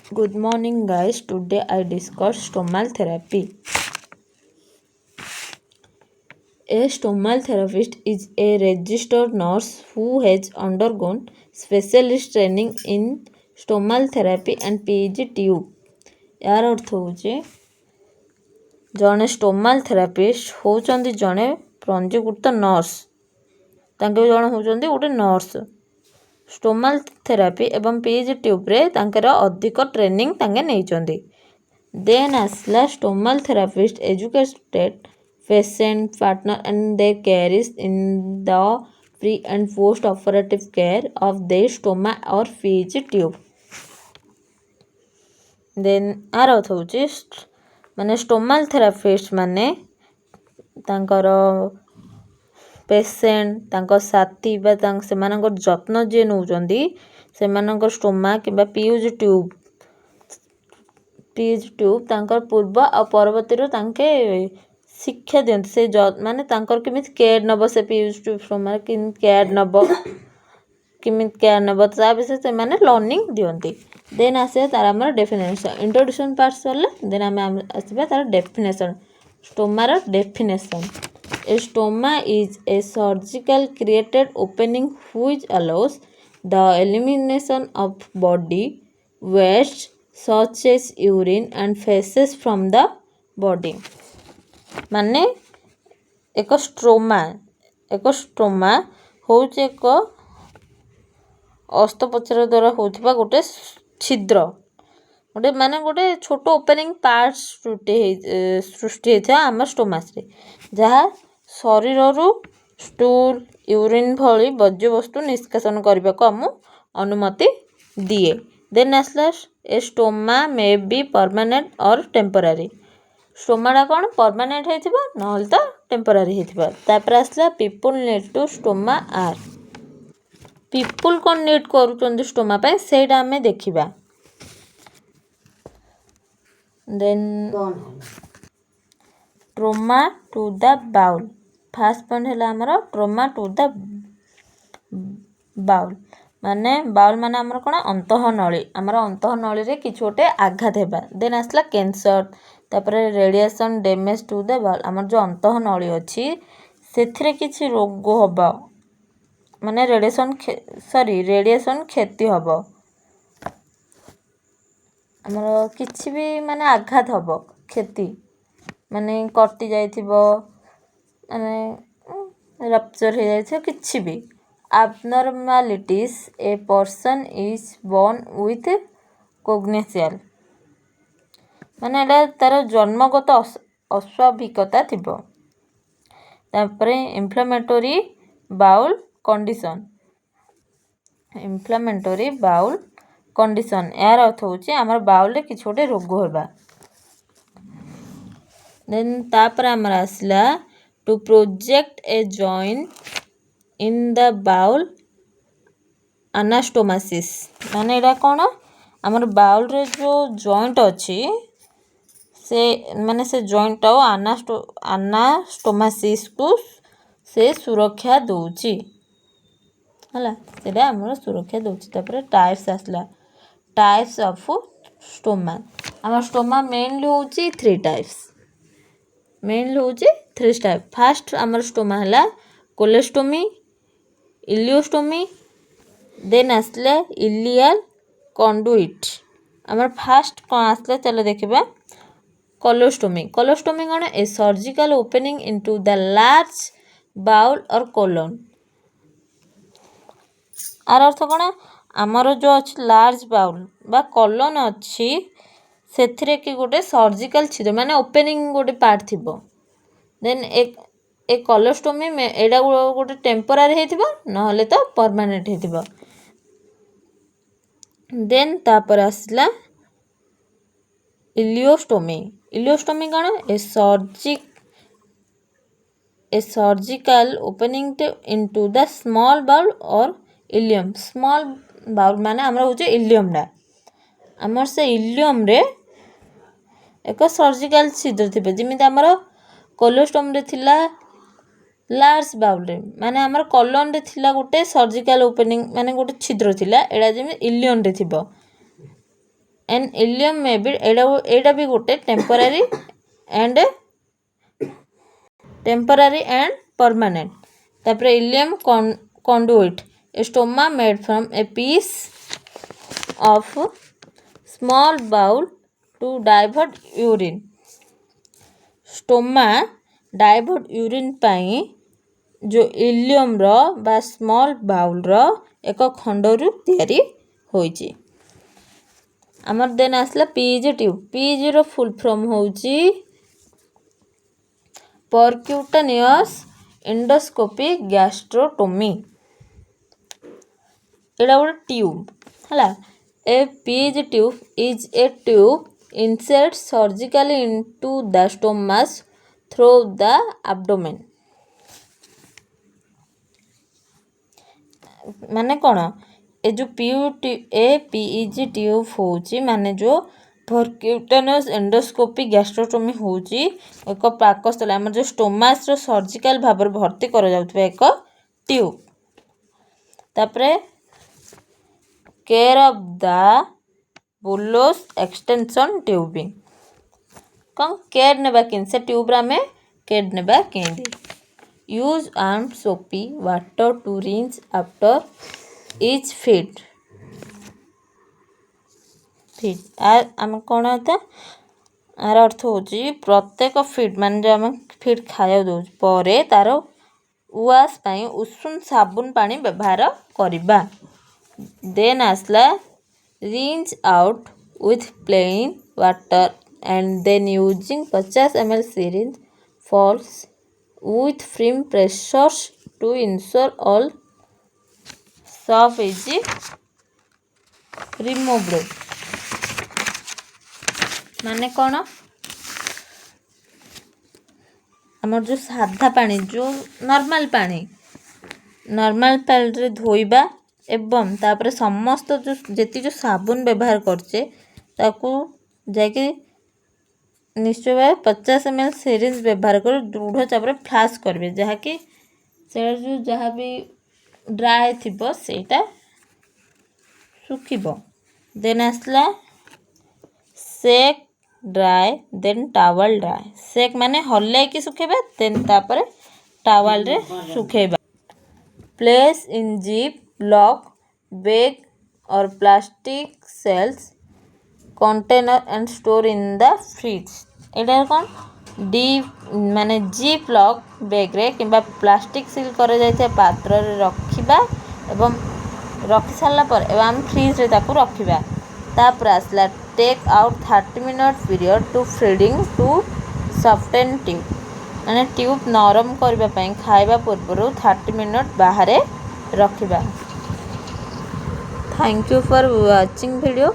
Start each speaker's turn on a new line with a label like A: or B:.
A: Good morning guys. Today I discuss stomal therapy. A stomal therapist is a registered nurse who has undergone specialist training in stomal therapy and PG tube. यार अर्थ होचे जड़े स्टोमाल therapist होचंदी जड़े पंजीकृत nurse तांके जड़े होचंदी गोटे nurse stomal therapy एवं PEG ट्यूब्रे तांकर अधिक ट्रेनिंग तांके नहीं देन आसला stomal therapist educated patient partner and they carries in the pre and post operative care of the stoma or PEG tube then आर अर्थ होची माने स्टोमाल थेरापिस्ट माने तांकर पेसेंट तांको साथी बा सेमानकर जत्न जे नौचंदी सेमानकर स्टोमा किंबा पीज ट्यूब तांकर पूर्व आ परवर्ती तांके शिक्षा दियंती से माने तांकर किमित केयर नब से पीज ट्यूब स्टोमा किमित केयर नब ता विषय से माने लर्निंग दियंती देन आसे तार हमर डेफिनेशन इंट्रोडक्शन पार्ट सरले देन हम आसीबा तार डेफिनेशन स्टोमार definition A stoma is a surgical created opening which allows the elimination of body waste such as urine and feces from the body. माने एक स्ट्रोमा होउचे एक अस्त्रोपचार द्वारा होथिबा गोटे छिद्र गोटे माने गोटे छोट ओपनिंग पार्ट सृष्टि होता आम स्टोमास रे जहाँ शरीर स्टूल यूरिन भली वर्ज्यवस्तु निष्कासन करने को आम अनुमति दिए देन आसला a stoma may be permanent or temporary stomata कौन परमानेंट होइथिबा नहल तो टेम्परारी होइथिबा तापर आसला पीपुल नीड टू स्टोमा आर पीपुल कौन नीड करूचंदी स्टोमा पे सेटा हमें देखिबा then trauma to the bowel first point है आमर ट्रोमा टू द बाउल माने बाउल माने आमर कौन अंतःनली आमर अंतःनली रे किछ गोटे आघात हेबा देन आसला कैंसर तापर radiation damage to the bowel आमर जो अंतःनली अछि सेथिरे किछ रोग होबा माने रेडिएशन क्षति होबा आमर किछ भी माने आघात होबा क्षति माने कटि जाइथिबो माने रप्चर हो जाए किसी भी abnormalities a person is born with congenital माने एटा तार जन्मगत अस्वाभाविकता थिबो तापर इन्फ्लेमेटरी बाउल कंडीशन यार अर्थ होची हमर बाउल रे किछ गोटे रोग होबा देन तापर हमर आसला to project a joint in the bowel anastomosis माने एटा कौन हमर बाउल रे जो जॉइंट अछि से माने से जॉइंट अनास्टोमासिस को से सुरक्षा दोची हला सेटा हमर सुरक्षा दोची तापर टाइप्स आसला टाइप्स ऑफ स्टोमा हमर स्टोमा मेनली होची 3 टाइप्स फास्ट आमर स्टोमा है कोलेस्टोमी इलियोस्टोमी देन आसले इलियल कंडुइट आमर फास्ट कौन आसले चलो देखिबा कोलोस्टोमी कौन a surgical opening into the large bowel or colon आर अर्थ कौन आमर जो अच्छी लार्ज बाउल बा कोलन अच्छी सेथिरे कि गोटे सर्जिकल छिद्र माने ओपनिंग गोटे पार्ट थिबो देन एक कोलोस्टोमी में एडा गोटे टेम्परारी हेतिबो नहले तो परमानेंट हेतिबो देन तापर आसला इलियोस्टोमी कौन a surgical opening into the small bowel or ileum small bowel माने हमरा होचे इलियम डा हमर से इलियम रे एक सर्जिकल छिद्र थिबे जिमिति हमर कोलोस्टोम रे थिला लार्ज बाउल रे माने हमर कोलन रे थिला गोटे सर्जिकल ओपनिंग माने गोटे छिद्र थिला एडा जिमि इलियन रे थिबो एन इलियम मे बी एटा भी गोटे टेम्परारी एंड परमानेंट। तापर ilium conduit a stoma made from a piece of small bowl to divert urine। Stoma divert urine पाई जो इलियम रो बा स्मॉल बाउल रो एक खंडरू तैयारी होइची। आमर देन आसला पीजी ट्यूब। पीजी रो फुल फॉर्म होउची परक्यूटेनियस एंडोस्कोपिक गैस्ट्रोटोमी। एटा गोटे ट्यूब हला। A PEG tube is a tube insert surgically into the stomach through the abdomen. माने कौन ए जो पीईजी ट्यूब होची माने जो परक्यूटेनियस एंडोस्कोपिक गैस्ट्रोटोमी होची एक पाकस्थल आम जो स्टोमास रो सर्जिकल भाव भर्ती कर जाउथबा एक ट्यूब। तापरे care of the bolus extension tubing कौन केयर नेबा किन से ट्यूब में केयर नेबा किन। Use warm soapy water to rinse after each feed आम कौन होता आर अर्थ होची प्रत्येक फीड मान जो आम फीड खाया दो परे तार वाश पाई उषुम साबुन पानी व्यवहार करिबा। देन आसला rinse out with plain water and then using 50 ml syringe falls with firm pressures to ensure all सब इज रिमूव्ड। माने कौन आमर जो साधा पानी जो नॉर्मल पानी रे धोइबा एवं तापर समस्त जो जेती जो साबुन व्यवहार करचे ताकू जाके निश्चय भाव 50 ml सिरिंज व्यवहार कर दृढ़ चापर फ्लाश करबे जहाँकि से जो जहाँ भी ड्राए थिबो सेटा सुखिबो। देन आसला shake dry then towel dry. Shake माने हल्ले की सुखेबा देन तापर टावल रे सुखेबा। Place in zip lock bag or plastic sealed container and store in the fridge. एटा कौन डी माने जिप लॉक बैग रे किंबा प्लास्टिक सील करे जाइते पात्र रे रखिबा एवं रखि सारला पर एवं फ्रिज रे ताकू रखिबा। तापर आसला take out 30 minute period to feeding to soften tube माने ट्यूब नरम करबा पई खाइबा पूर्व 30 मिनट बाहर रखिबा। Thank you for watching video.